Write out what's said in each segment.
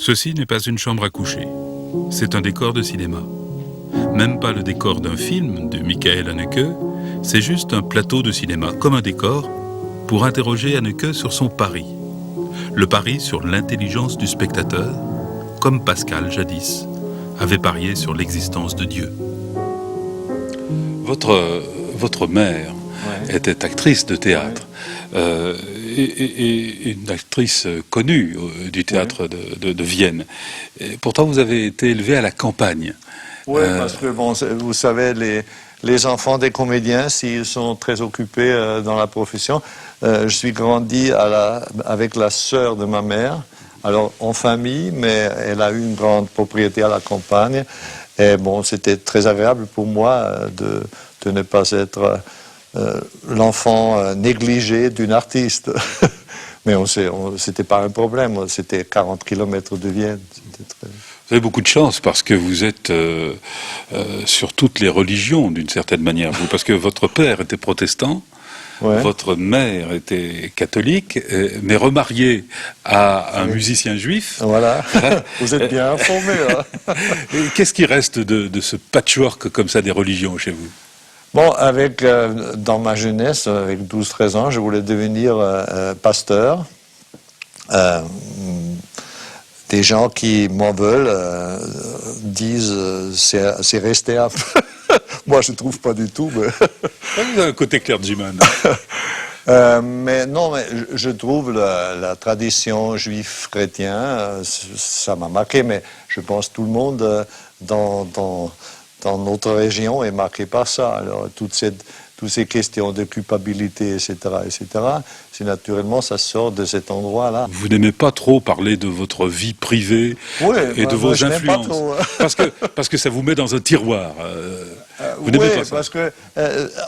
Ceci n'est pas une chambre à coucher. C'est un décor de cinéma. Même pas le décor d'un film de Michael Haneke, c'est juste un plateau de cinéma, comme un décor, pour interroger Haneke sur son pari. Le pari sur l'intelligence du spectateur, comme Pascal, jadis, avait parié sur l'existence de Dieu. Votre mère était actrice de théâtre, et une actrice connue du théâtre de Vienne. Et pourtant, vous avez été élevé à la campagne. Oui, parce que bon, vous savez, les enfants des comédiens, s'ils sont très occupés dans la profession, je suis grandi avec la sœur de ma mère, alors en famille, mais elle a eu une grande propriété à la campagne. Et bon, c'était très agréable pour moi de ne pas être l'enfant négligé d'une artiste. Mais c'était pas un problème, c'était 40 km de Vienne. Vous avez beaucoup de chance parce que vous êtes sur toutes les religions d'une certaine manière. Parce que votre père était protestant, votre mère était catholique, mais remariée à un musicien juif. Voilà, vous êtes bien informé. Hein. Qu'est-ce qui reste de ce patchwork comme ça des religions chez vous? Bon, dans ma jeunesse, avec 12-13 ans, je voulais devenir pasteur. Des gens qui m'en veulent disent c'est resté un peu. Moi, je ne trouve pas du tout. Mais... Vous avez un côté clergyman. mais non, mais je trouve la tradition juive chrétienne, ça m'a marqué, mais je pense que tout le monde dans notre région est marqué par ça. Alors, toutes ces questions de culpabilité, etc., c'est naturellement, ça sort de cet endroit-là. Vous n'aimez pas trop parler de votre vie privée et de vos influences, parce que ça vous met dans un tiroir. Vous n'aimez pas ça. Parce que,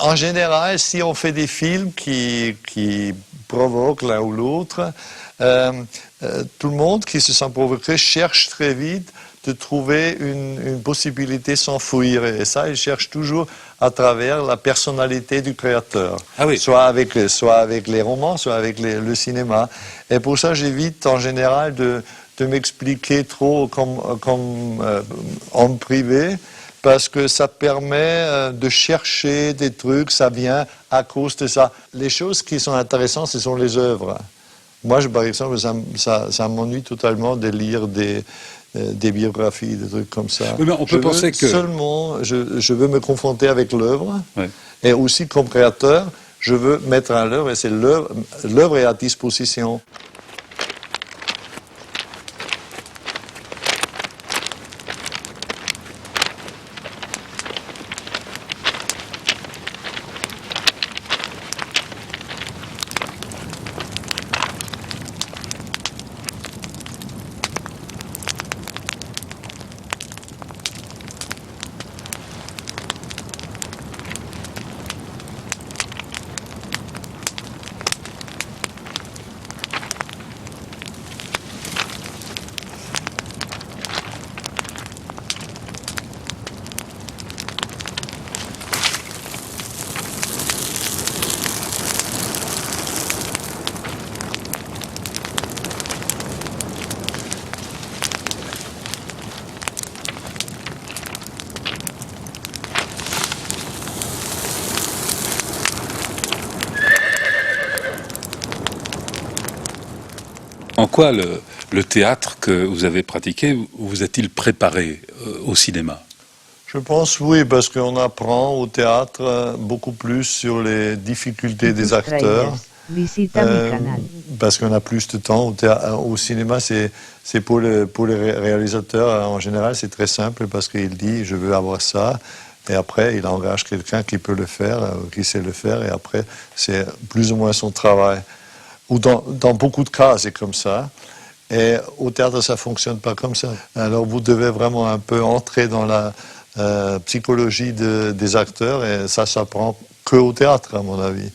en général, si on fait des films qui provoquent l'un ou l'autre, tout le monde qui se sent provoqué cherche très vite de trouver une possibilité s'enfuir. Et ça, il cherche toujours à travers la personnalité du créateur. Ah oui. Soit avec les romans, soit avec le cinéma. Et pour ça, j'évite en général de m'expliquer trop comme homme privé, parce que ça permet de chercher des trucs, ça vient à cause de ça. Les choses qui sont intéressantes, ce sont les œuvres. Moi, par exemple, ça m'ennuie totalement de lire des biographies, des trucs comme ça. Oui, mais on peut penser que... Seulement, je veux me confronter avec l'œuvre, et aussi comme créateur, je veux mettre en l'œuvre, et c'est l'œuvre est à disposition. En quoi le théâtre que vous avez pratiqué vous a-t-il préparé au cinéma? Je pense oui, parce qu'on apprend au théâtre beaucoup plus sur les difficultés des acteurs. Parce qu'on a plus de temps. Au cinéma, c'est pour les réalisateurs, en général, c'est très simple, parce qu'il dit « je veux avoir ça ». Et après, il engage quelqu'un qui peut le faire, qui sait le faire, et après, c'est plus ou moins son travail. Ou dans beaucoup de cas, c'est comme ça. Et au théâtre, ça ne fonctionne pas comme ça. Alors, vous devez vraiment un peu entrer dans la psychologie des acteurs, et ça s'apprend qu'au théâtre, à mon avis.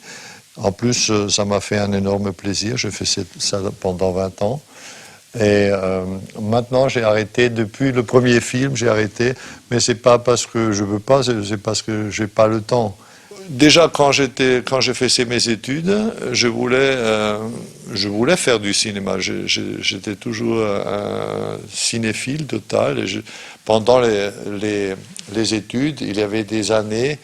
En plus, ça m'a fait un énorme plaisir. J'ai fait ça pendant 20 ans. Et maintenant, j'ai arrêté. Depuis le premier film, j'ai arrêté. Mais ce n'est pas parce que je ne veux pas, c'est parce que je n'ai pas le temps. Déjà, quand j'ai fait mes études, je voulais faire du cinéma. J'étais toujours un cinéphile total. Et pendant les études, il y avait des années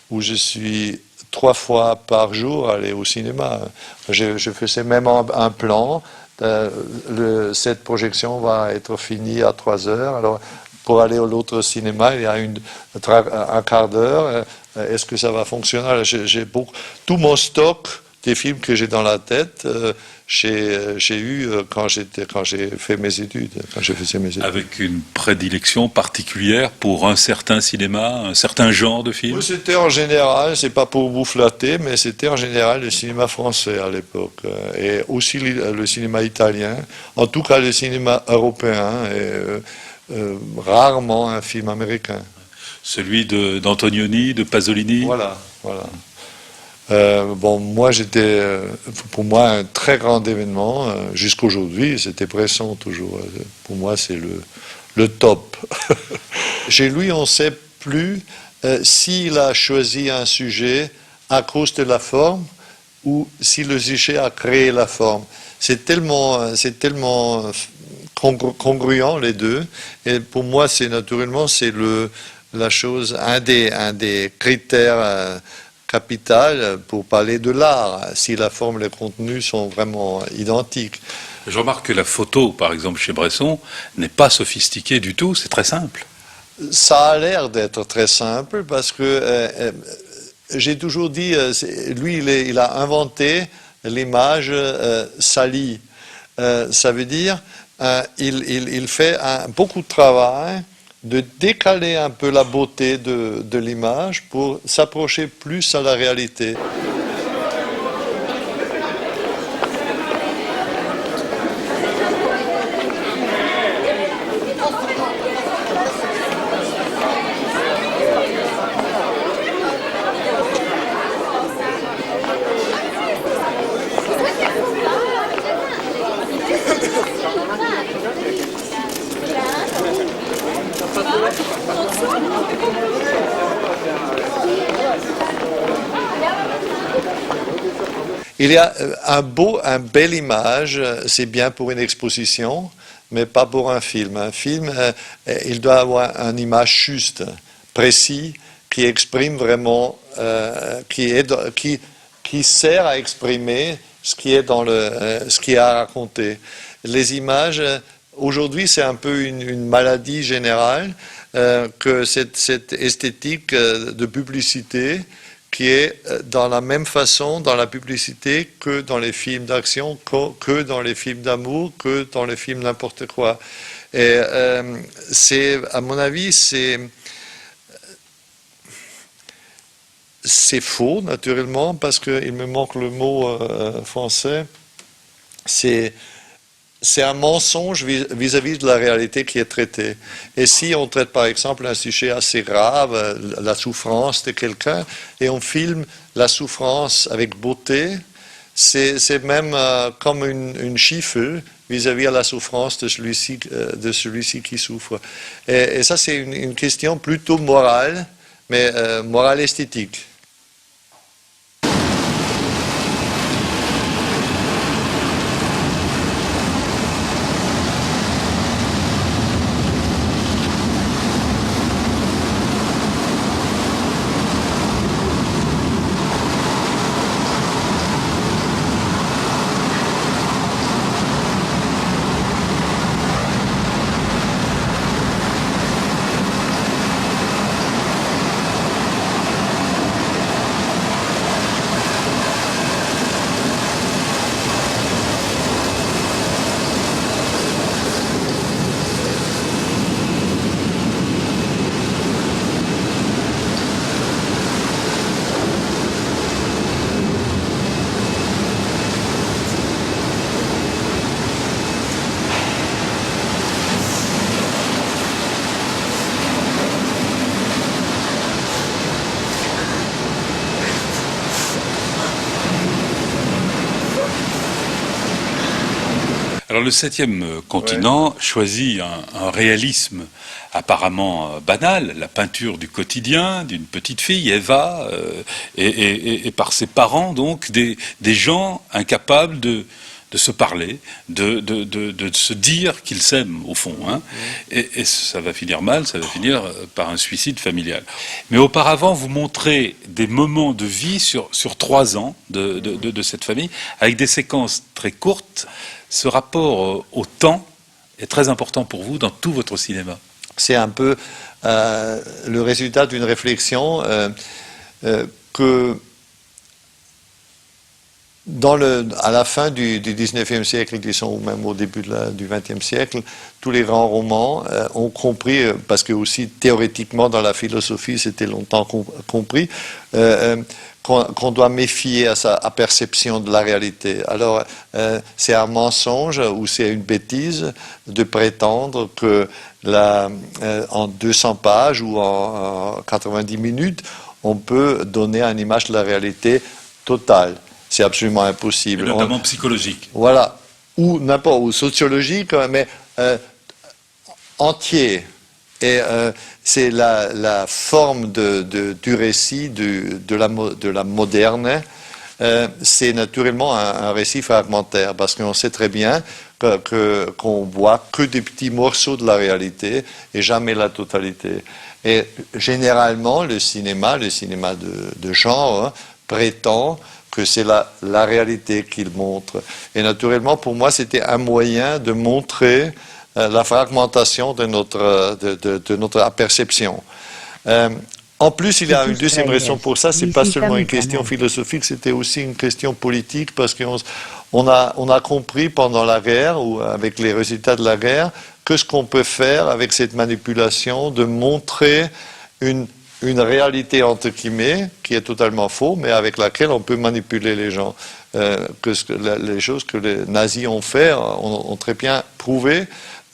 où je suis 3 fois par jour allé au cinéma. Je faisais même un plan. Cette projection va être finie à 3 heures. Alors, pour aller à l'autre cinéma, il y a un quart d'heure. Est-ce que ça va fonctionner? Tout mon stock des films que j'ai dans la tête, j'ai eu quand j'ai fait mes études, quand je faisais mes études. Avec une prédilection particulière pour un certain cinéma, un certain genre de film? Oui, c'était en général, c'est pas pour vous flatter, mais c'était en général le cinéma français à l'époque, et aussi le cinéma italien, en tout cas le cinéma européen, et rarement un film américain. Celui d'Antonioni, de Pasolini? Voilà. Bon, moi, pour moi, un très grand événement. Jusqu'aujourd'hui, c'était pressant toujours. Pour moi, c'est le top. Chez lui, on ne sait plus s'il a choisi un sujet à cause de la forme ou si le sujet a créé la forme. C'est tellement congruent les deux. Et pour moi, c'est la chose, un des critères capital pour parler de l'art, si la forme et le contenu sont vraiment identiques. Je remarque que la photo, par exemple, chez Bresson, n'est pas sophistiquée du tout, c'est très simple. Ça a l'air d'être très simple parce que j'ai toujours dit, lui, il a inventé l'image salie. Ça veut dire, il fait beaucoup de travail de décaler un peu la beauté de l'image pour s'approcher plus à la réalité. Il y a un belle image, c'est bien pour une exposition, mais pas pour un film. Un film, il doit avoir une image juste, précise, qui exprime vraiment, qui sert à exprimer ce qui est ce qui est à raconter. Les images, aujourd'hui, c'est un peu une maladie générale que cette esthétique de publicité qui est dans la même façon dans la publicité que dans les films d'action, que dans les films d'amour, que dans les films n'importe quoi. Et à mon avis, c'est faux, naturellement, parce qu'il me manque le mot français. C'est un mensonge vis-à-vis de la réalité qui est traitée. Et si on traite par exemple un sujet assez grave, la souffrance de quelqu'un, et on filme la souffrance avec beauté, c'est même comme une chiffre vis-à-vis de la souffrance de celui-ci qui souffre. Et ça, c'est une question plutôt morale, mais morale esthétique. Alors le 7e continent choisit un réalisme apparemment banal, la peinture du quotidien d'une petite fille, Eva, et par ses parents donc des gens incapables de se parler, de se dire qu'ils s'aiment au fond. Hein. Et ça va finir mal, ça va finir par un suicide familial. Mais auparavant, vous montrez des moments de vie sur 3 ans de cette famille, avec des séquences très courtes. Ce rapport au temps est très important pour vous dans tout votre cinéma. C'est un peu le résultat d'une réflexion que à la fin du 19e siècle, disons, ou même au début du 20e siècle, tous les grands romans ont compris, parce que aussi théoriquement dans la philosophie c'était longtemps compris, qu'on doit méfier à sa perception de la réalité. Alors c'est un mensonge ou c'est une bêtise de prétendre que en 200 pages ou en 90 minutes, on peut donner une image de la réalité totale. C'est absolument impossible. Et notamment psychologique. Voilà, ou n'importe où, sociologique, mais entier. Et c'est la forme du récit de la moderne. C'est naturellement un récit fragmentaire, parce qu'on sait très bien qu'on voit que des petits morceaux de la réalité et jamais la totalité. Et généralement, le cinéma de genre, prétend que c'est la réalité qu'il montre. Et naturellement, pour moi, c'était un moyen de montrer la fragmentation de notre perception. En plus, il y a une deuxième raison pour ça, c'est pas seulement une question philosophique, c'était aussi une question politique, parce qu'on a compris pendant la guerre, ou avec les résultats de la guerre, que ce qu'on peut faire avec cette manipulation de montrer une réalité entre guillemets qui est totalement faux, mais avec laquelle on peut manipuler les gens. Les choses que les nazis ont fait ont très bien prouvé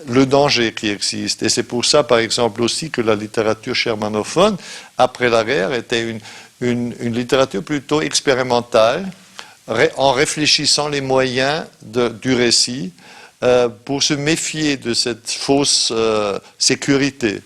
le danger qui existe. Et c'est pour ça, par exemple, aussi que la littérature germanophone, après la guerre, était une littérature plutôt expérimentale, en réfléchissant les moyens du récit pour se méfier de cette fausse sécurité.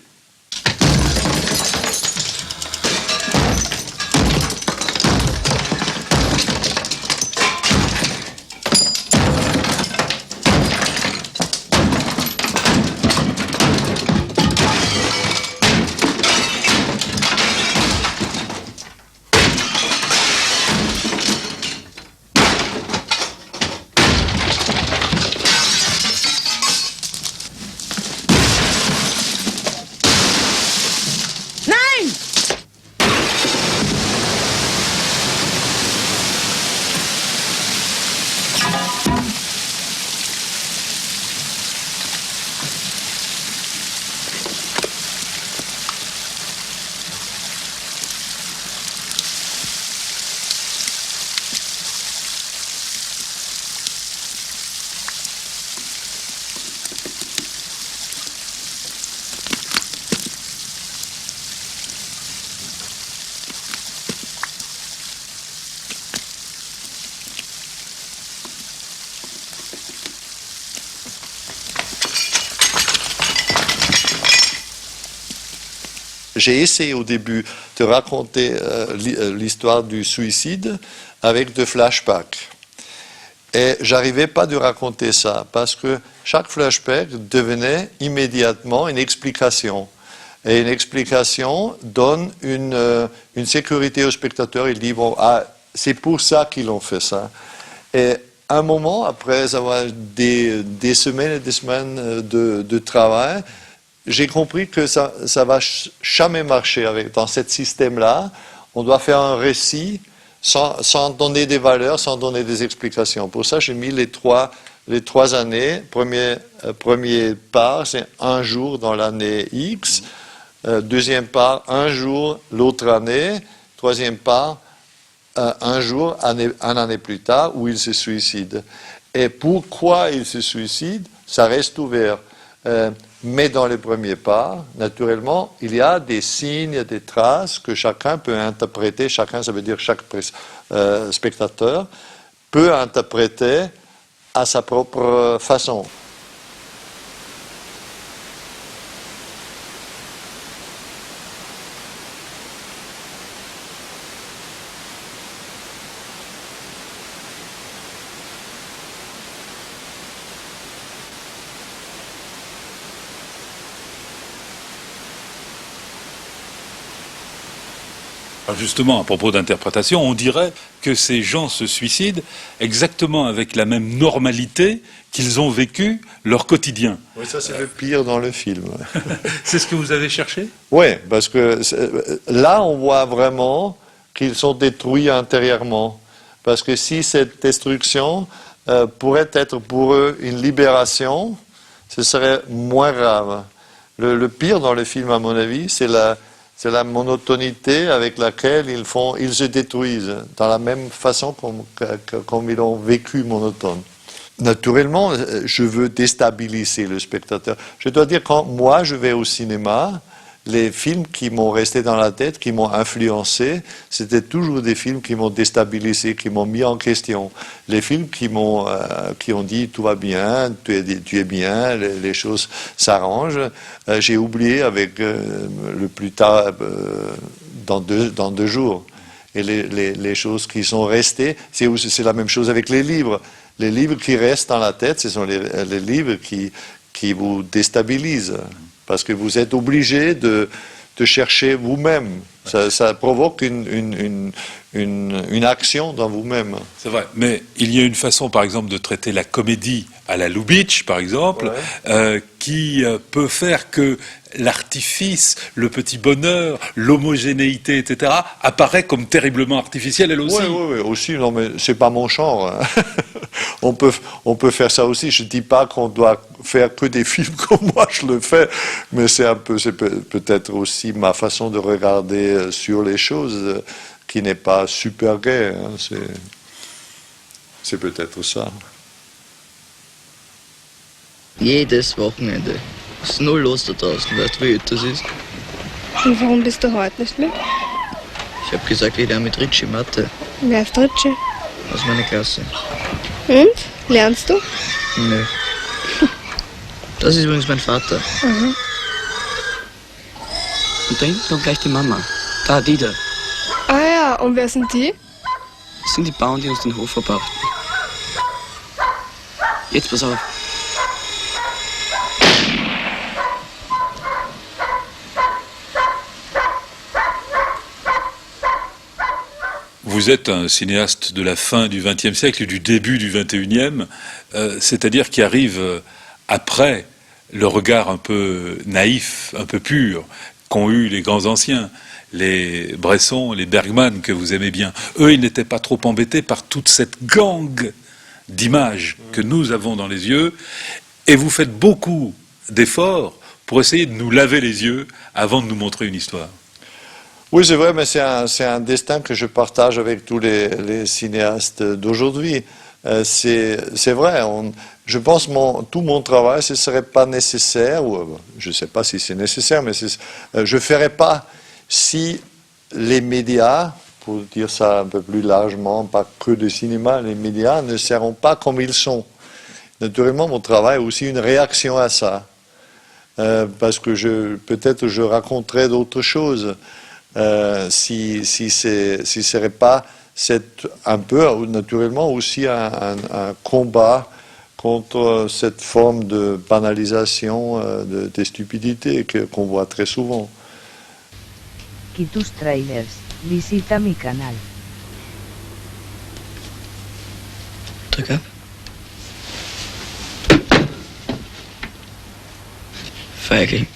J'ai essayé au début de raconter l'histoire du suicide avec des flashbacks. Et j'arrivais pas de raconter ça, parce que chaque flashback devenait immédiatement une explication. Et une explication donne une sécurité au spectateur. Il dit, bon, c'est pour ça qu'ils ont fait ça. Et un moment, après avoir des semaines et des semaines de travail, j'ai compris que ça va jamais marcher dans ce système-là. On doit faire un récit sans donner des valeurs, sans donner des explications. Pour ça, j'ai mis les trois années. Premier part, c'est un jour dans l'année X. Deuxième part, un jour l'autre année. Troisième part, un jour, une année plus tard, où il se suicide. Et pourquoi il se suicide, ça reste ouvert. Mais dans les premiers pas, naturellement, il y a des signes, des traces que chacun peut interpréter. Chacun, ça veut dire chaque spectateur, peut interpréter à sa propre façon. Justement, à propos d'interprétation, on dirait que ces gens se suicident exactement avec la même normalité qu'ils ont vécu leur quotidien. Oui, ça c'est le pire dans le film. C'est ce que vous avez cherché? Oui, parce que là on voit vraiment qu'ils sont détruits intérieurement. Parce que si cette destruction pourrait être pour eux une libération, ce serait moins grave. Le pire dans le film, à mon avis, c'est la monotonité avec laquelle ils se détruisent, dans la même façon comme ils ont vécu monotone. Naturellement, je veux déstabiliser le spectateur. Je dois dire, quand moi je vais au cinéma, les films qui m'ont resté dans la tête, qui m'ont influencé, c'était toujours des films qui m'ont déstabilisé, qui m'ont mis en question. Les films qui ont dit tout va bien, tu es bien, les choses s'arrangent. J'ai oublié avec le plus tard dans deux jours. Et les choses qui sont restées, c'est la même chose avec les livres. Les livres qui restent dans la tête, ce sont les livres qui vous déstabilisent. Parce que vous êtes obligé de chercher vous-même. Ça provoque une action dans vous-même. C'est vrai, mais il y a une façon, par exemple, de traiter la comédie à la Lubitsch, par exemple, ouais. Qui peut faire que l'artifice, le petit bonheur, l'homogénéité, etc., apparaît comme terriblement artificiel, elle aussi. Oui, aussi, non, mais c'est pas mon genre. On peut faire ça aussi. Je dis pas qu'on doit faire que des films comme moi je le fais, mais c'est peut-être aussi ma façon de regarder sur les choses qui n'est pas super gai. Hein. C'est peut-être ça. Jedes Wochenende. Es ist null los da draußen, weißt du, wie öd das ist? Und warum bist du heute nicht mit? Ich hab gesagt, ich lerne mit Ritchie Mathe. Wer ist Ritchie? Aus meiner Klasse. Und? Lernst du? Nö. Das ist übrigens mein Vater. Mhm. Und da hinten kommt gleich die Mama. Da, die da. Ah ja, und wer sind die? Das sind die Bauern, die uns den Hof verpachten. Jetzt pass auf. Vous êtes un cinéaste de la fin du XXe siècle et du début du XXIe, c'est-à-dire qui arrive après le regard un peu naïf, un peu pur, qu'ont eu les grands anciens, les Bresson, les Bergman, que vous aimez bien. Eux, ils n'étaient pas trop embêtés par toute cette gangue d'images que nous avons dans les yeux, et vous faites beaucoup d'efforts pour essayer de nous laver les yeux avant de nous montrer une histoire. Oui, c'est vrai, mais c'est un destin que je partage avec tous les cinéastes d'aujourd'hui. C'est vrai, je pense tout mon travail, ce ne serait pas nécessaire, ou je ne sais pas si c'est nécessaire, mais je ne ferais pas si les médias, pour dire ça un peu plus largement, pas que le cinéma, les médias ne seront pas comme ils sont. Naturellement, mon travail est aussi une réaction à ça, parce que peut-être je raconterai d'autres choses. Si ce serait pas un peu naturellement aussi un combat contre cette forme de banalisation des stupidités qu'on voit très souvent. Kitus Trailers, visita mi canal. Drück ab. Feigling.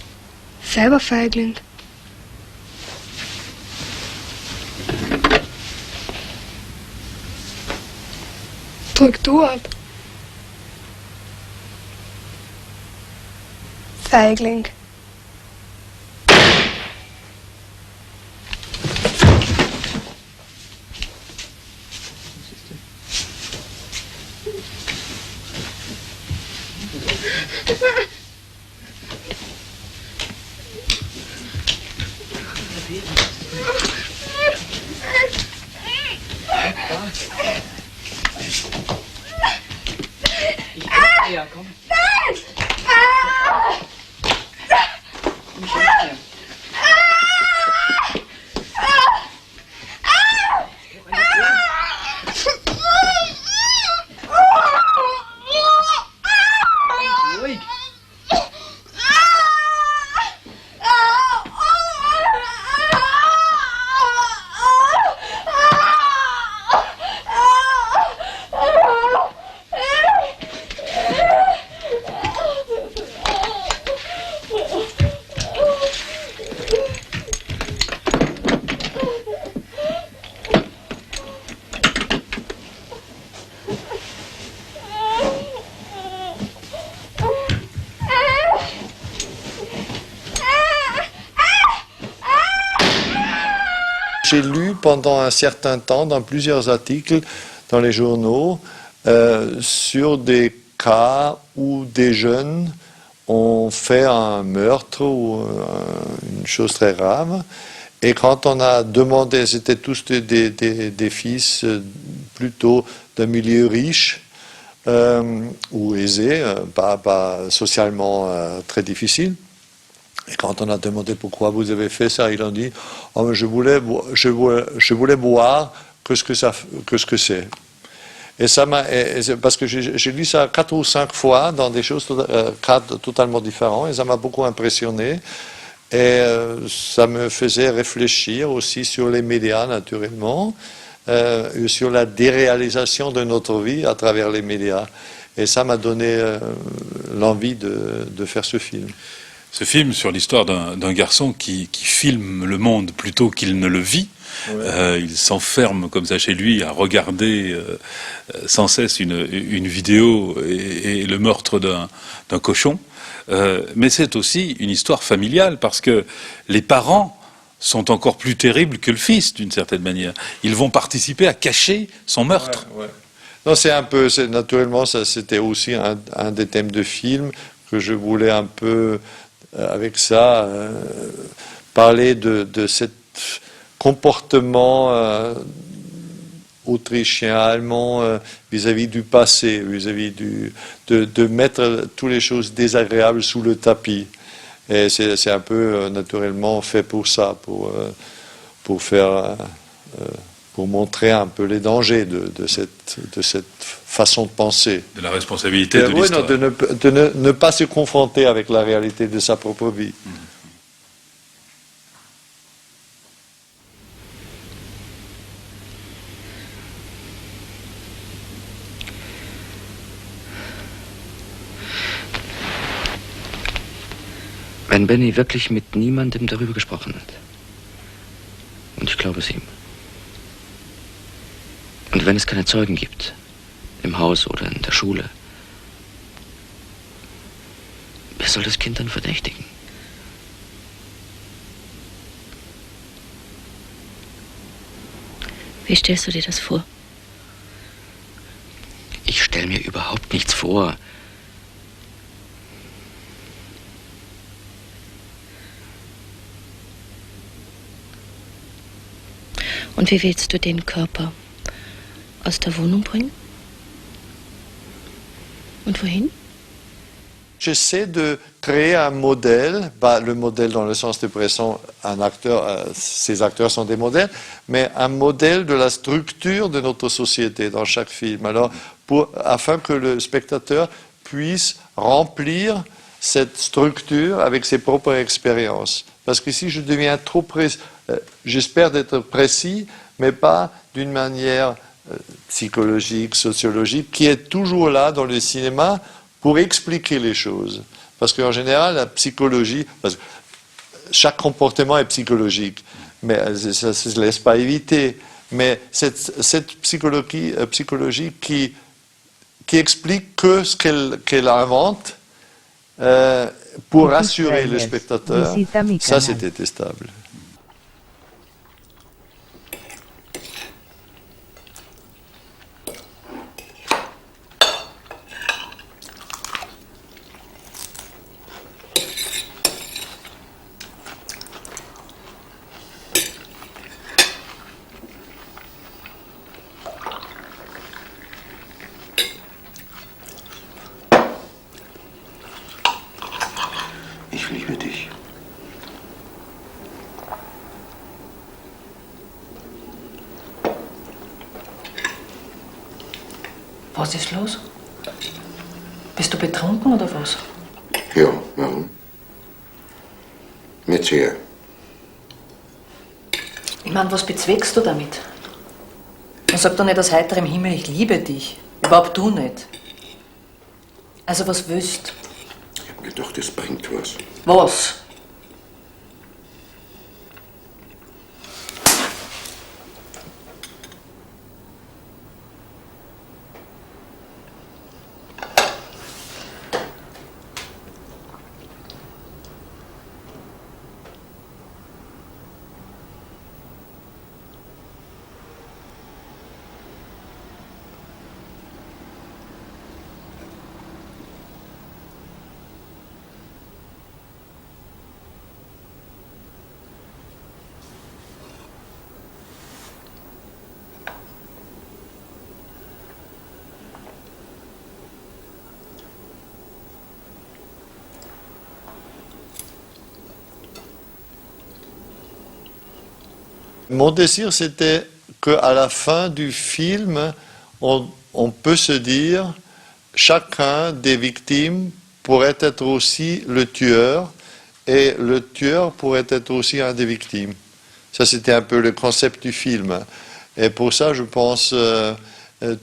Selber Feigling. Drück du ab. Feigling. Ja, komm. Ruhig. J'ai lu pendant un certain temps dans plusieurs articles dans les journaux sur des cas où des jeunes ont fait un meurtre ou une chose très grave. Et quand on a demandé, c'était tous des fils plutôt d'un milieu riche ou aisé, pas socialement très difficile. Et quand on a demandé pourquoi vous avez fait ça, ils ont dit oh, je voulais voir que ce que c'est. Et ça m'a, parce que j'ai lu ça 4 ou 5 fois dans des choses cadres totalement différents, et ça m'a beaucoup impressionné. Et ça me faisait réfléchir aussi sur les médias, naturellement, sur la déréalisation de notre vie à travers les médias. Et ça m'a donné l'envie de faire ce film. Ce film sur l'histoire d'un garçon qui filme le monde plutôt qu'il ne le vit. Ouais. Il s'enferme comme ça chez lui à regarder sans cesse une vidéo et le meurtre d'un cochon. Mais c'est aussi une histoire familiale parce que les parents sont encore plus terribles que le fils d'une certaine manière. Ils vont participer à cacher son meurtre. Ouais, ouais. Non, naturellement, ça c'était aussi un des thèmes de film que je voulais un peu avec ça parler de ce comportement autrichien, allemand vis-à-vis du passé, vis-à-vis de mettre toutes les choses désagréables sous le tapis. Et c'est un peu naturellement fait pour ça, pour montrer un peu les dangers de cette façon de penser. De la responsabilité de l'histoire. Oui, de ne pas se confronter avec la réalité de sa propre vie. Wenn Benny wirklich mit niemandem darüber gesprochen hat. Und ich glaube es ihm. Und wenn es keine Zeugen gibt, im Haus oder in der Schule, wer soll das Kind dann verdächtigen? Wie stellst du dir das vor? Ich stelle mir überhaupt nichts vor. Und wie willst du den Körper aus der Wohnung bringen? Und wohin? J'essaie de créer un modèle, le modèle dans le sens de Bresson, un acteur, ces acteurs sont des modèles, mais un modèle de la structure de notre société dans chaque film. Alors, afin que le spectateur puisse remplir cette structure avec ses propres expériences. Parce que si je deviens trop précis, j'espère d'être précis, mais pas d'une manière psychologique, sociologique, qui est toujours là dans le cinéma pour expliquer les choses. Parce qu'en général, la psychologie, parce que chaque comportement est psychologique, mais ça ne se laisse pas éviter. Mais cette psychologie qui explique que ce qu'elle invente pour rassurer le spectateur, ça c'est détestable. Was ist los? Bist du betrunken oder was? Ja, warum? Nicht sehr. Ich meine, was bezweckst du damit? Man sagt doch nicht aus heiterem Himmel, ich liebe dich. Überhaupt du nicht. Also was willst? Ich hab mir gedacht, das bringt was. Was? Mon désir, c'était qu'à la fin du film, on peut se dire, chacun des victimes pourrait être aussi le tueur, et le tueur pourrait être aussi un des victimes. Ça, c'était un peu le concept du film. Et pour ça, je pense,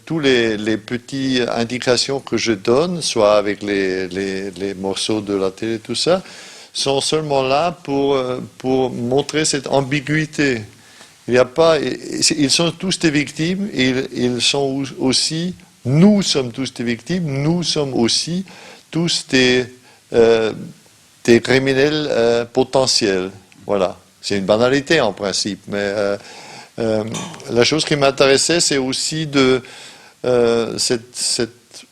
tous les petites indications que je donne, soit avec les morceaux de la télé, tout ça, sont seulement là pour montrer cette ambiguïté. Il y a pas, ils sont tous des victimes, et ils sont aussi, nous sommes tous des victimes, nous sommes aussi tous des criminels potentiels. Voilà. C'est une banalité en principe, mais la chose qui m'intéressait, c'est aussi de cette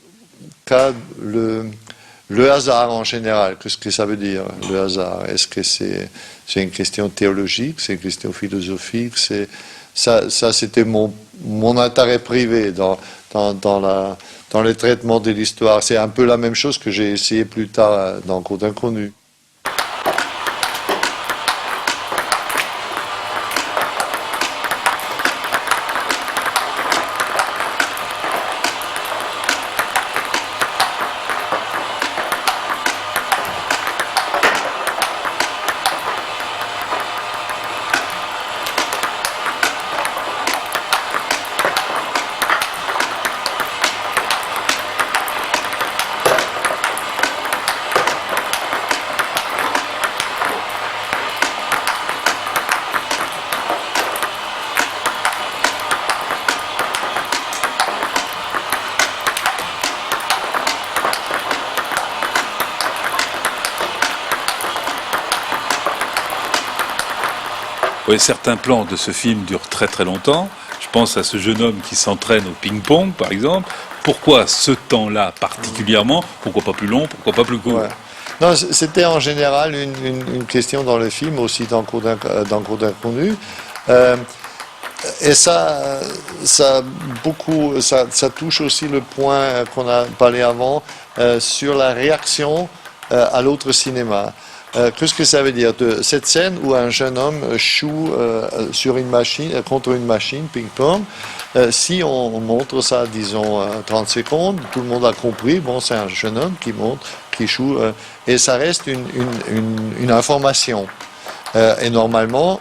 cas, le hasard en général. Qu'est-ce que ça veut dire, le hasard? Est-ce que c'est une question théologique, c'est une question philosophique? Ça c'était mon intérêt privé dans le traitement de l'histoire. C'est un peu la même chose que j'ai essayé plus tard dans Côte Inconnue. Oui, certains plans de ce film durent très très longtemps. Je pense à ce jeune homme qui s'entraîne au ping-pong, par exemple. Pourquoi ce temps-là particulièrement? Pourquoi pas plus long? Pourquoi pas plus court? Ouais. Non, c'était en général une question dans le film, aussi dans Côte Inconnue. Et ça touche aussi le point qu'on a parlé avant sur la réaction à l'autre cinéma. Qu'est-ce que ça veut dire? De cette scène où un jeune homme choue sur une machine, contre une machine, ping-pong, si on montre ça, disons, 30 secondes, tout le monde a compris, bon, c'est un jeune homme qui monte, qui choue, et ça reste une information. Et normalement,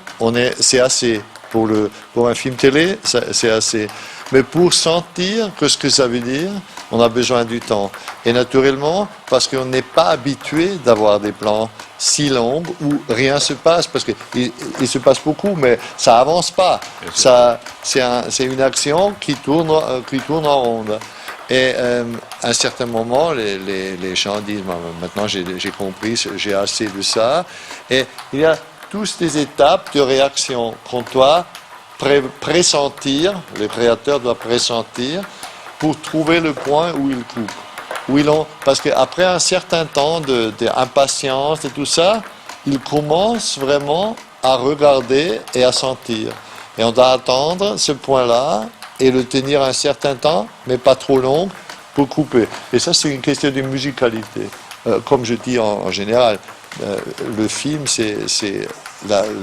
c'est assez. Pour un film télé, c'est assez. Mais pour sentir ce que ça veut dire, on a besoin du temps. Et naturellement, parce qu'on n'est pas habitué d'avoir des plans si longs où rien ne se passe, parce qu'il se passe beaucoup, mais ça avance pas. C'est une action qui tourne en ronde. Et à un certain moment, les gens disent, maintenant j'ai compris, j'ai assez de ça. Et il y a toutes des étapes de réaction qu'on doit pressentir, le créateur doit pressentir pour trouver le point où il coupe. Parce qu'après un certain temps d'impatience et tout ça, il commence vraiment à regarder et à sentir. Et on doit attendre ce point-là et le tenir un certain temps, mais pas trop long, pour couper. Et ça, c'est une question de musicalité. Comme je dis en général, le film, c'est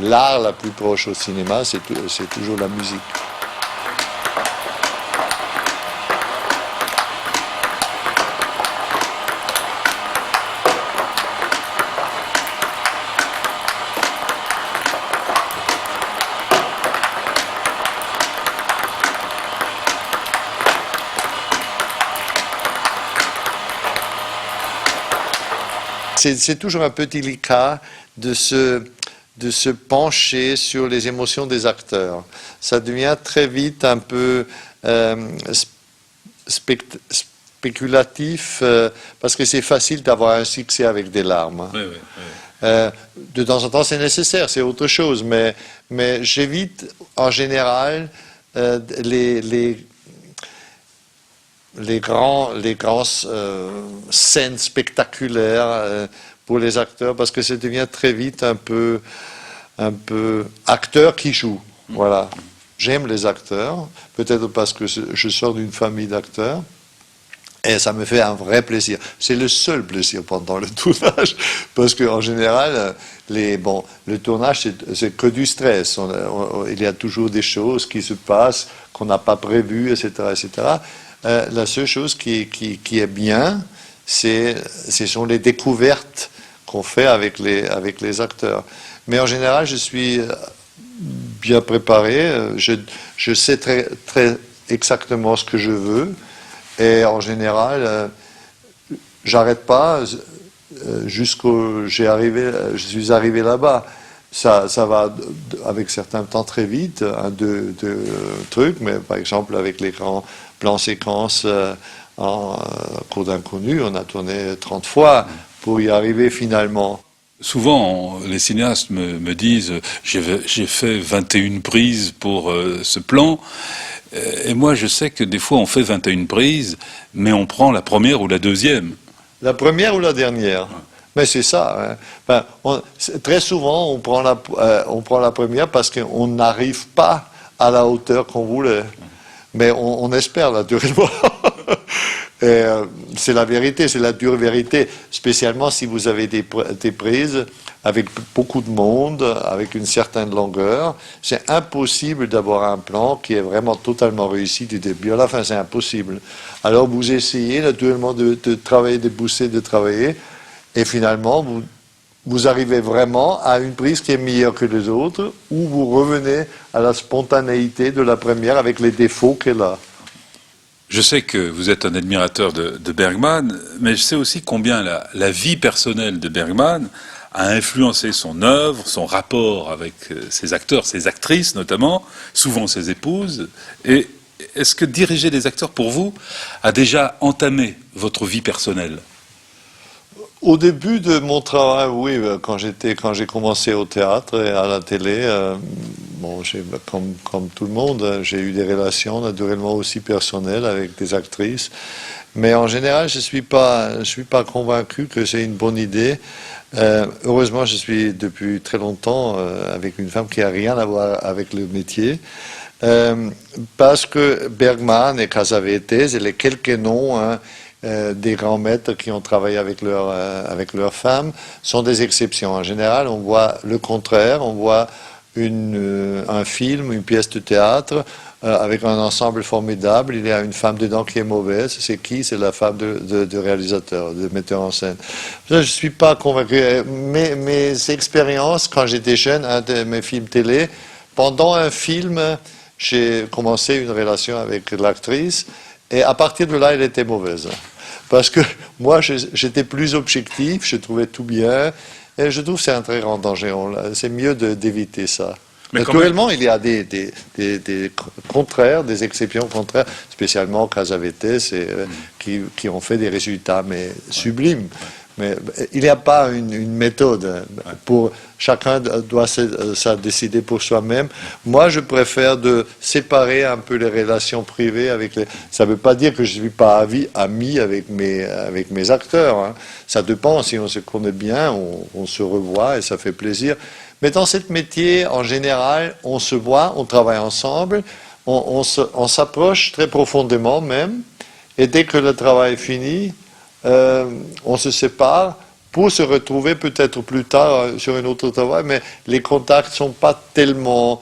l'art la plus proche au cinéma, c'est toujours la musique. c'est toujours un peu délicat de se pencher sur les émotions des acteurs. Ça devient très vite un peu spéculatif, parce que c'est facile d'avoir un succès avec des larmes. Oui. De temps en temps, c'est nécessaire, c'est autre chose, mais j'évite en général les grands scènes spectaculaires pour les acteurs, parce que ça devient très vite un peu acteur qui joue. Voilà. J'aime les acteurs, peut-être parce que je sors d'une famille d'acteurs, et ça me fait un vrai plaisir. C'est le seul plaisir pendant le tournage, parce qu'en général, le tournage, c'est que du stress. Il y a toujours des choses qui se passent qu'on n'a pas prévues, etc., etc. La seule chose qui est bien, ce sont les découvertes qu'on fait avec les acteurs. Mais en général, je suis bien préparé. Je sais très, très exactement ce que je veux. Et en général, j'arrête pas jusqu'au je suis arrivé là-bas. Ça va avec certains temps très vite, deux trucs, mais par exemple avec les grands plans séquences en Code inconnu, on a tourné 30 fois pour y arriver finalement. Souvent, les cinéastes me disent j'ai fait 21 prises pour ce plan. Et moi, je sais que des fois, on fait 21 prises, mais on prend la première ou la deuxième. La première ou la dernière. Ouais. Mais c'est ça. Hein. Très souvent, on prend la première parce qu'on n'arrive pas à la hauteur qu'on voulait. Mais on espère, naturellement. C'est la vérité, c'est la dure vérité. Spécialement si vous avez des prises avec beaucoup de monde, avec une certaine longueur. C'est impossible d'avoir un plan qui est vraiment totalement réussi du début à la fin. C'est impossible. Alors vous essayez naturellement de travailler, de pousser, de travailler. Et finalement, vous arrivez vraiment à une prise qui est meilleure que les autres, ou vous revenez à la spontanéité de la première avec les défauts qu'elle a. Je sais que vous êtes un admirateur de Bergman, mais je sais aussi combien la vie personnelle de Bergman a influencé son œuvre, son rapport avec ses acteurs, ses actrices notamment, souvent ses épouses. Et est-ce que diriger des acteurs, pour vous, a déjà entamé votre vie personnelle ? Au début de mon travail, oui, quand j'ai commencé au théâtre et à la télé, comme tout le monde, j'ai eu des relations naturellement aussi personnelles avec des actrices. Mais en général, je suis pas convaincu que c'est une bonne idée. Heureusement, je suis depuis très longtemps avec une femme qui n'a rien à voir avec le métier. Parce que Bergman et Cassavetes et les quelques noms des grands maîtres qui ont travaillé avec leurs femmes sont des exceptions. En général, on voit le contraire, on voit un film, une pièce de théâtre avec un ensemble formidable, il y a une femme dedans qui est mauvaise. C'est qui? C'est la femme de réalisateur, de metteur en scène. Je ne suis pas convaincu. Mes expériences, quand j'étais jeune, un de mes films télé, pendant un film, j'ai commencé une relation avec l'actrice, et à partir de là, elle était mauvaise. Parce que moi, j'étais plus objectif, je trouvais tout bien, et je trouve que c'est un très grand danger. C'est mieux d'éviter ça. Mais naturellement, il y a des contraires, des exceptions contraires, spécialement Cassavetes, qui ont fait des résultats mais sublimes. Mais il n'y a pas une méthode. Chacun doit ça décider pour soi-même. Moi, je préfère de séparer un peu les relations privées ça ne veut pas dire que je ne suis pas ami avec mes acteurs. Hein. Ça dépend. Si on se connaît bien, on se revoit et ça fait plaisir. Mais dans ce métier, en général, on se voit, on travaille ensemble, on s'approche très profondément même. Et dès que le travail est fini, on se sépare pour se retrouver peut-être plus tard sur un autre travail, mais les contacts ne sont pas tellement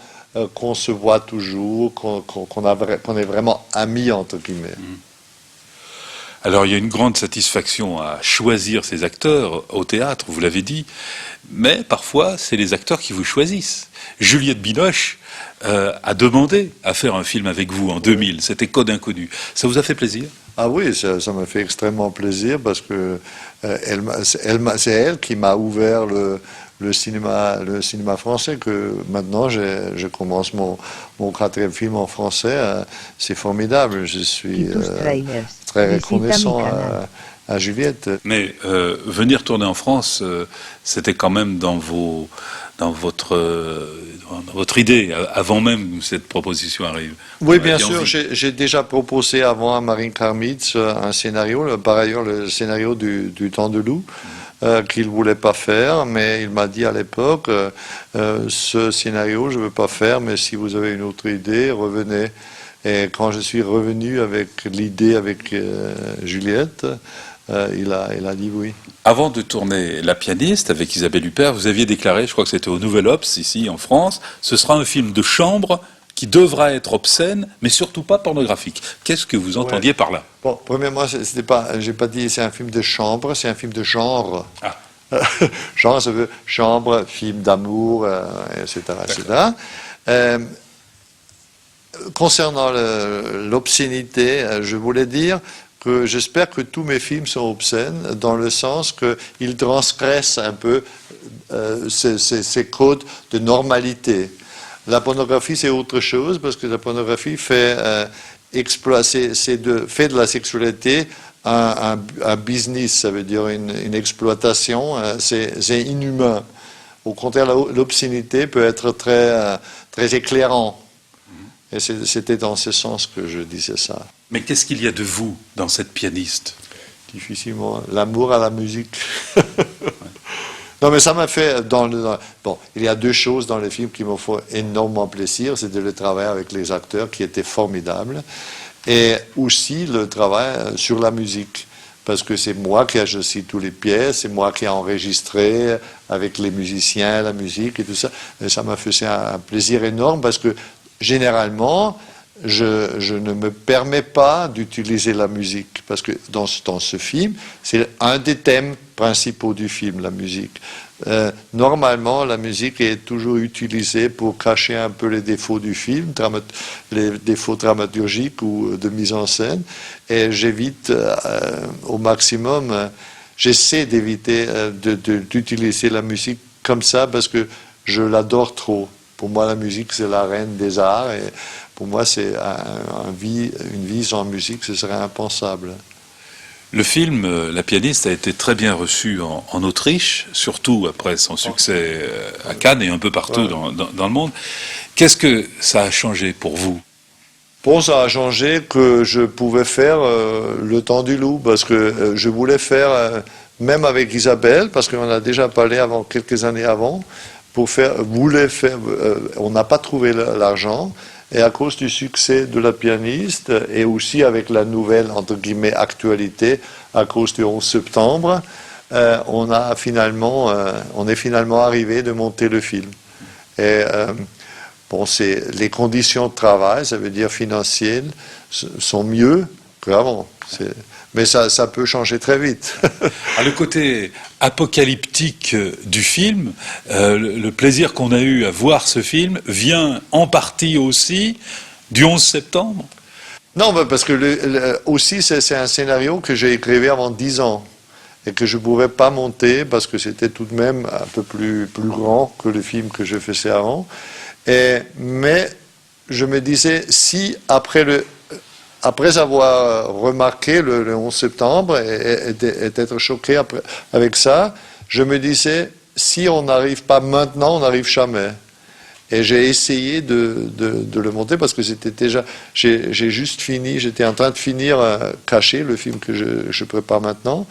qu'on se voit toujours, qu'on est vraiment amis, entre guillemets. Alors il y a une grande satisfaction à choisir ses acteurs au théâtre, vous l'avez dit, mais parfois c'est les acteurs qui vous choisissent. Juliette Binoche a demandé à faire un film avec vous en 2000, c'était Code inconnu. Ça vous a fait plaisir ? Ah oui, ça me fait extrêmement plaisir parce que c'est elle qui m'a ouvert le cinéma français, que maintenant je commence mon 4e film en français. C'est formidable, je suis très reconnaissant à Juliette. Mais venir tourner en France, c'était quand même dans votre idée, avant même que cette proposition arrive. Oui, bien sûr, j'ai déjà proposé avant à Marine Karmitz un scénario, par ailleurs le scénario du Temps de loup, qu'il ne voulait pas faire, mais il m'a dit à l'époque, ce scénario je ne veux pas faire, mais si vous avez une autre idée, revenez. Et quand je suis revenu avec l'idée avec Juliette, il a dit oui. Avant de tourner La pianiste avec Isabelle Huppert, vous aviez déclaré, je crois que c'était au Nouvel Obs, ici en France, ce sera un film de chambre qui devra être obscène, mais surtout pas pornographique. Qu'est-ce que vous entendiez par là? Bon, premièrement, j'ai pas dit c'est un film de chambre, c'est un film de genre. Ah. Genre, ça veut chambre, film d'amour, etc. etc. Concernant l'obscénité, je voulais dire que j'espère que tous mes films sont obscènes, dans le sens qu'ils transgressent un peu ces codes de normalité. La pornographie, c'est autre chose, parce que la pornographie fait de la sexualité un business, ça veut dire une exploitation, c'est inhumain. Au contraire, l'obscénité peut être très éclairant. Et c'était dans ce sens que je disais ça. Mais qu'est-ce qu'il y a de vous dans cette pianiste? Difficilement. L'amour à la musique. Non, mais ça m'a fait... Bon, il y a 2 choses dans les films qui me font énormément plaisir. C'est de le travail avec les acteurs, qui étaient formidables. Et aussi le travail sur la musique. Parce que c'est moi qui ai choisi toutes les pièces, c'est moi qui ai enregistré avec les musiciens, la musique et tout ça. Et ça m'a fait un plaisir énorme, parce que généralement, je ne me permets pas d'utiliser la musique, parce que dans ce film, c'est un des thèmes principaux du film, la musique. Normalement, la musique est toujours utilisée pour cacher un peu les défauts du film, les défauts dramaturgiques ou de mise en scène, et j'évite au maximum, j'essaie d'éviter d'utiliser la musique comme ça, parce que je l'adore trop. Pour moi, la musique, c'est la reine des arts, et pour moi, c'est une vie sans musique, ce serait impensable. Le film La pianiste a été très bien reçu en Autriche, surtout après son succès à Cannes et un peu partout dans le monde. Qu'est-ce que ça a changé pour vous? Bon, ça a changé que je pouvais faire Le Temps du loup, parce que je voulais faire, même avec Isabelle, parce qu'on a déjà parlé quelques années avant, on n'a pas trouvé l'argent, et à cause du succès de La pianiste, et aussi avec la nouvelle, entre guillemets, actualité, à cause du 11 septembre, on est finalement arrivé de monter le film. Et bon, les conditions de travail, ça veut dire financières, sont mieux qu'avant. Mais ça peut changer très vite. Le côté apocalyptique du film, le plaisir qu'on a eu à voir ce film, vient en partie aussi du 11 septembre? Non, parce que aussi c'est un scénario que j'ai écrit avant 10 ans et que je ne pouvais pas monter parce que c'était tout de même un peu plus grand que le film que je faisais avant. Mais je me disais, si après avoir remarqué le 11 septembre et d'être choqué avec ça, je me disais, si on n'arrive pas maintenant, on n'arrive jamais. Et j'ai essayé de le monter parce que j'ai juste fini, j'étais en train de finir Caché, le film que je prépare maintenant.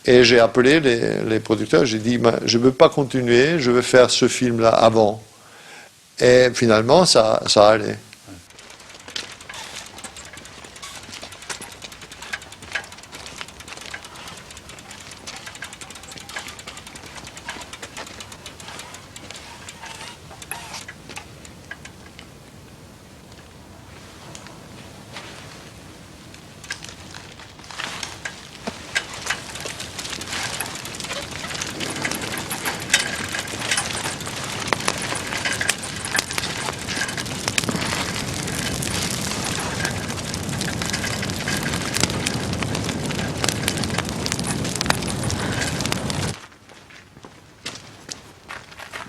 Et j'ai appelé les producteurs, j'ai dit, je ne veux pas continuer, je veux faire ce film-là avant. Et finalement, ça allait.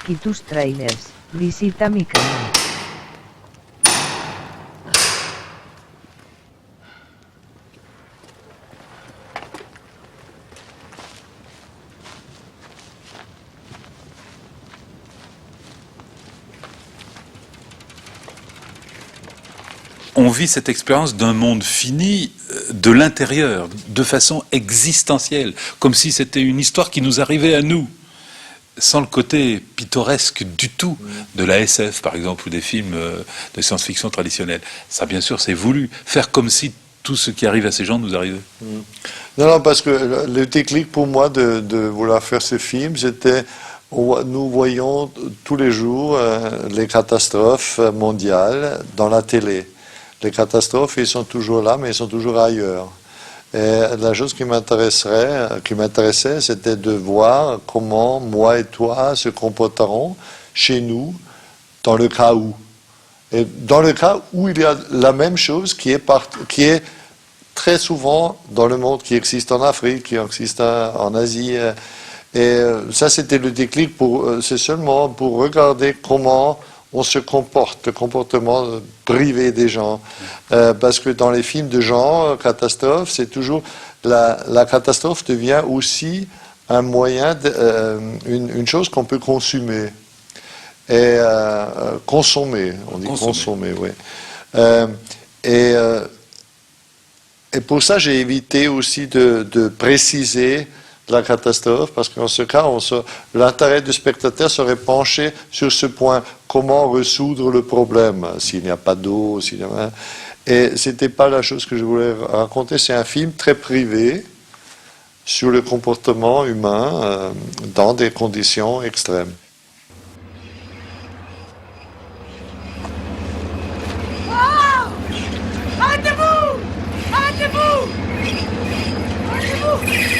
Kitus Trailers, visita mi canal. On vit cette expérience d'un monde fini de l'intérieur, de façon existentielle, comme si c'était une histoire qui nous arrivait à nous, sans le côté pittoresque du tout de la SF, par exemple, ou des films de science-fiction traditionnels. Ça, bien sûr, c'est voulu, faire comme si tout ce qui arrive à ces gens nous arrivait. Non, parce que le déclic pour moi de vouloir faire ce film, c'était... Nous voyons tous les jours les catastrophes mondiales dans la télé. Les catastrophes, ils sont toujours là, mais ils sont toujours ailleurs. Et la chose qui m'intéressait, c'était de voir comment moi et toi se comporterons chez nous dans le cas où. Et dans le cas où il y a la même chose qui est très souvent dans le monde, qui existe en Afrique, qui existe en Asie. Et ça, c'était le déclic, c'est seulement pour regarder comment on se comporte, le comportement privé des gens. Parce que dans les films de genre, catastrophe, c'est toujours... La catastrophe devient aussi un moyen, une chose qu'on peut consommer. Et consommer, on dit consommer, oui. Et pour ça, j'ai évité aussi de préciser la catastrophe, parce qu'en ce cas, l'intérêt du spectateur serait penché sur ce point, comment résoudre le problème, s'il n'y a pas d'eau, et ce n'était pas la chose que je voulais raconter, c'est un film très privé sur le comportement humain dans des conditions extrêmes. Arrêtez-vous! Arrêtez-vous! Arrêtez-vous!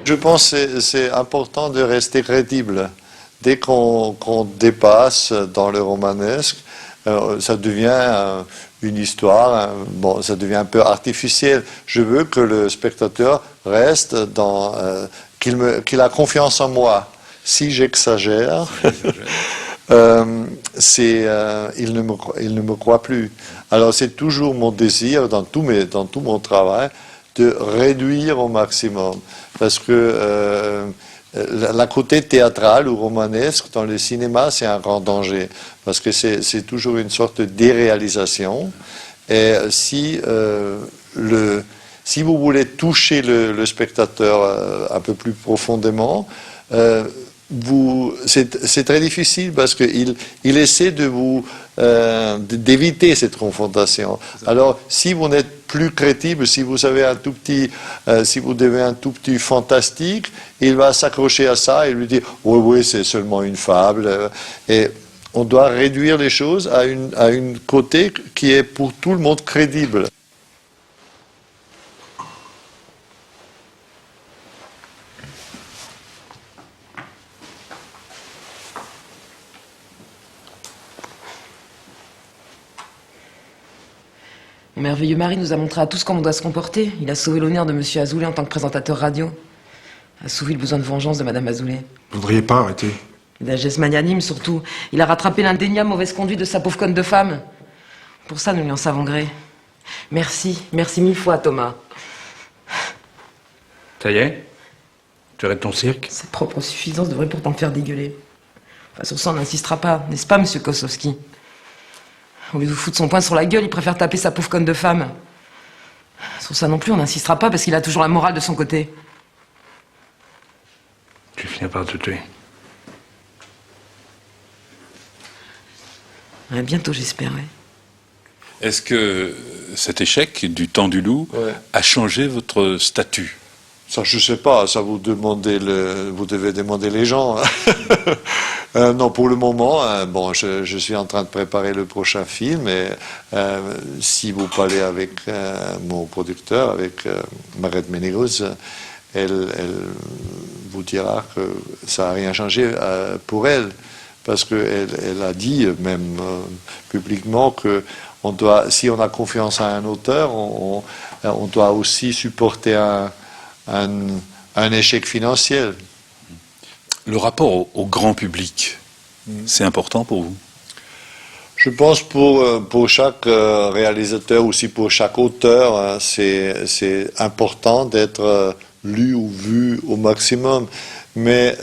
Je pense que c'est important de rester crédible. Dès qu'on dépasse dans le romanesque, ça devient une histoire, ça devient un peu artificiel. Je veux que le spectateur reste qu'il a confiance en moi. Si j'exagère, il ne me croit plus. Alors c'est toujours mon désir, dans tout mon travail, de réduire au maximum. Parce que la côté théâtral ou romanesque dans le cinéma, c'est un grand danger. Parce que c'est toujours une sorte de déréalisation. Et si vous voulez toucher le spectateur un peu plus profondément, c'est très difficile parce qu'il essaie d'éviter cette confrontation. Alors, si vous n'êtes plus crédible, si vous avez si vous devez un tout petit fantastique, il va s'accrocher à ça et lui dire oui, c'est seulement une fable. Et on doit réduire les choses à une côté qui est pour tout le monde crédible. Mon merveilleux mari nous a montré à tous comment on doit se comporter. Il a sauvé l'honneur de Monsieur Azoulay en tant que présentateur radio. Assouvi le besoin de vengeance de Madame Azoulay. Vous ne voudriez pas arrêter? Il a un geste magnanime surtout. Il a rattrapé l'indéniable mauvaise conduite de sa pauvre conne de femme. Pour ça, nous lui en savons gré. Merci, merci mille fois, Thomas. Ça y est? Tu arrêtes ton cirque? Sa propre suffisance devrait pourtant me faire dégueuler. Enfin, sur ça, on n'insistera pas, n'est-ce pas, monsieur Kosowski? Au lieu de vous foutre son poing sur la gueule, il préfère taper sa pauvre conne de femme. Sur ça non plus, on n'insistera pas parce qu'il a toujours la morale de son côté. Tu finis par te tuer. Ouais, bientôt, j'espère, ouais. Est-ce que cet échec du temps du loup a changé votre statut? Ça, je sais pas, ça vous devez demander les gens. Non, pour le moment, bon, je suis en train de préparer le prochain film et si vous parlez avec mon producteur, avec Margrethe Menegos, elle vous dira que ça n'a rien changé pour elle, parce qu'elle a dit même publiquement que si on a confiance à un auteur, on doit aussi supporter un échec financier. Le rapport au grand public, c'est important pour vous? Je pense pour chaque réalisateur, aussi pour chaque auteur, c'est important d'être lu ou vu au maximum. Mais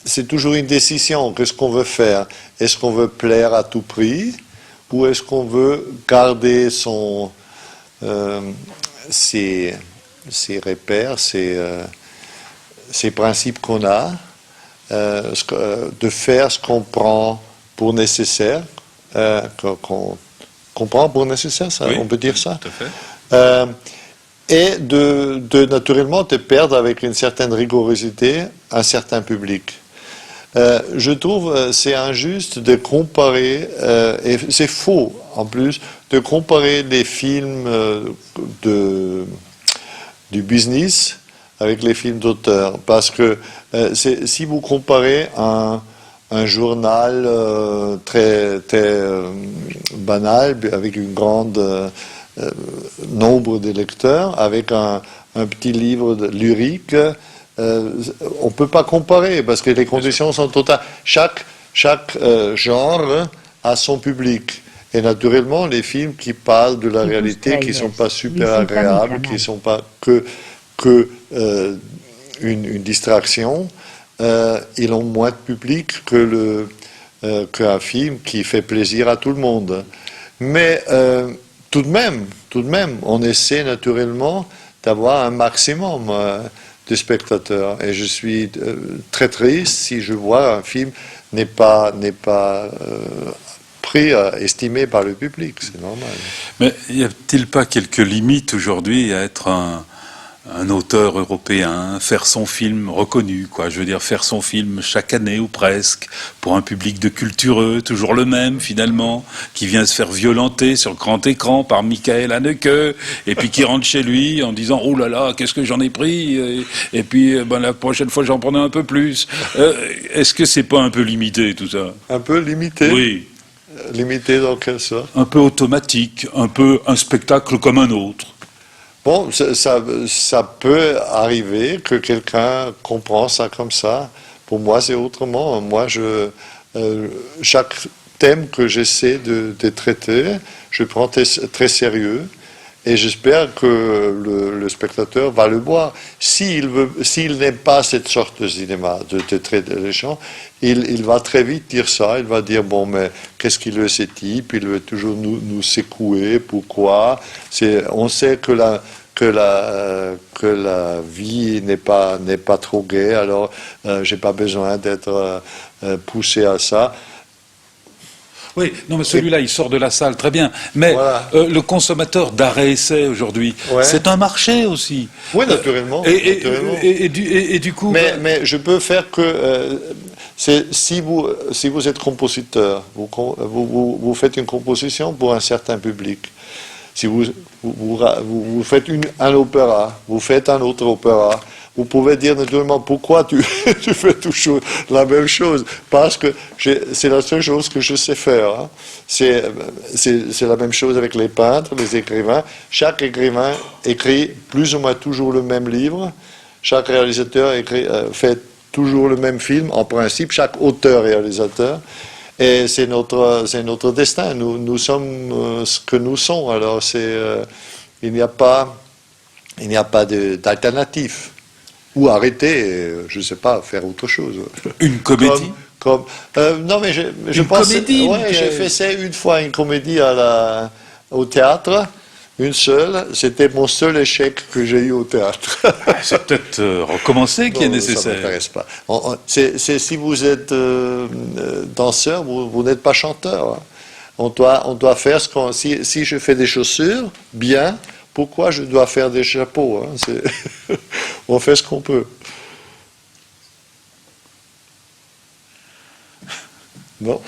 c'est toujours une décision. Qu'est-ce qu'on veut faire? Est-ce qu'on veut plaire à tout prix? Ou est-ce qu'on veut garder ses repères, ces principes qu'on a, de faire ce qu'on prend pour nécessaire, qu'on prend pour nécessaire, ça, oui, on peut dire ça, tout à fait. Et naturellement de perdre avec une certaine rigorosité un certain public. Je trouve c'est injuste de comparer, et c'est faux en plus, de comparer les films du business avec les films d'auteur, parce que si vous comparez un journal très banal avec une grande nombre de lecteurs avec un petit livre lyrique, on ne peut pas comparer parce que les conditions sont totales. Chaque genre a son public. Et naturellement, les films qui parlent de la réalité, qui ne sont pas super agréables, qui ne sont pas que une distraction, ils ont moins de public qu'un film qui fait plaisir à tout le monde. Mais tout de même, on essaie naturellement d'avoir un maximum de spectateurs. Et je suis très triste si je vois un film n'est pas estimé par le public, c'est normal. Mais y a-t-il pas quelques limites aujourd'hui à être un auteur européen, faire son film reconnu, quoi? Je veux dire, faire son film chaque année ou presque, pour un public de cultureux, toujours le même finalement, qui vient se faire violenter sur le grand écran par Michael Haneke, et puis qui rentre chez lui en disant « Oh là là, qu'est-ce que j'en ai pris ?» et puis la prochaine fois j'en prenais un peu plus. Est-ce que c'est pas un peu limité tout ça? Un peu limité? Oui. Limité dans quelle sorte? Un peu automatique, un peu un spectacle comme un autre. Bon, ça peut arriver que quelqu'un comprend ça comme ça. Pour moi, c'est autrement. Moi, chaque thème que j'essaie de traiter, je prends très sérieux. Et j'espère que le spectateur va le voir. S'il n'aime pas cette sorte de cinéma, de traiter les gens, il va très vite dire ça. Il va dire, bon, mais qu'est-ce qu'il veut ce type? Il veut toujours nous secouer. Pourquoi? On sait que la vie n'est pas trop gaie, alors j'ai pas besoin d'être poussé à ça. Oui, non, mais celui-là, il sort de la salle, très bien. Mais voilà. Le consommateur d'arrêt-essai aujourd'hui, c'est un marché aussi. Oui, naturellement. Et du coup... Mais je peux faire que... si vous êtes compositeur, vous faites une composition pour un certain public. Si vous faites un opéra, vous faites un autre opéra, vous pouvez dire naturellement pourquoi tu fais toujours la même chose. Parce que c'est la seule chose que je sais faire. Hein. C'est la même chose avec les peintres, les écrivains. Chaque écrivain écrit plus ou moins toujours le même livre. Chaque réalisateur fait toujours le même film. En principe, chaque auteur-réalisateur. Et c'est notre destin. Nous sommes ce que nous sommes. Alors il n'y a pas Il n'y a pas d'alternative. Ou arrêter, je ne sais pas, faire autre chose. Une comédie non, mais je une pense... comédie, Ouais, j'ai fait ça une fois, une comédie au théâtre. Une seule, c'était mon seul échec que j'ai eu au théâtre. C'est peut-être recommencer qui est nécessaire. Ça ne m'intéresse pas. Si vous êtes danseur, vous n'êtes pas chanteur. Hein. On doit faire ce qu'on... Si je fais des chaussures, bien, pourquoi je dois faire des chapeaux, hein? On fait ce qu'on peut. Non.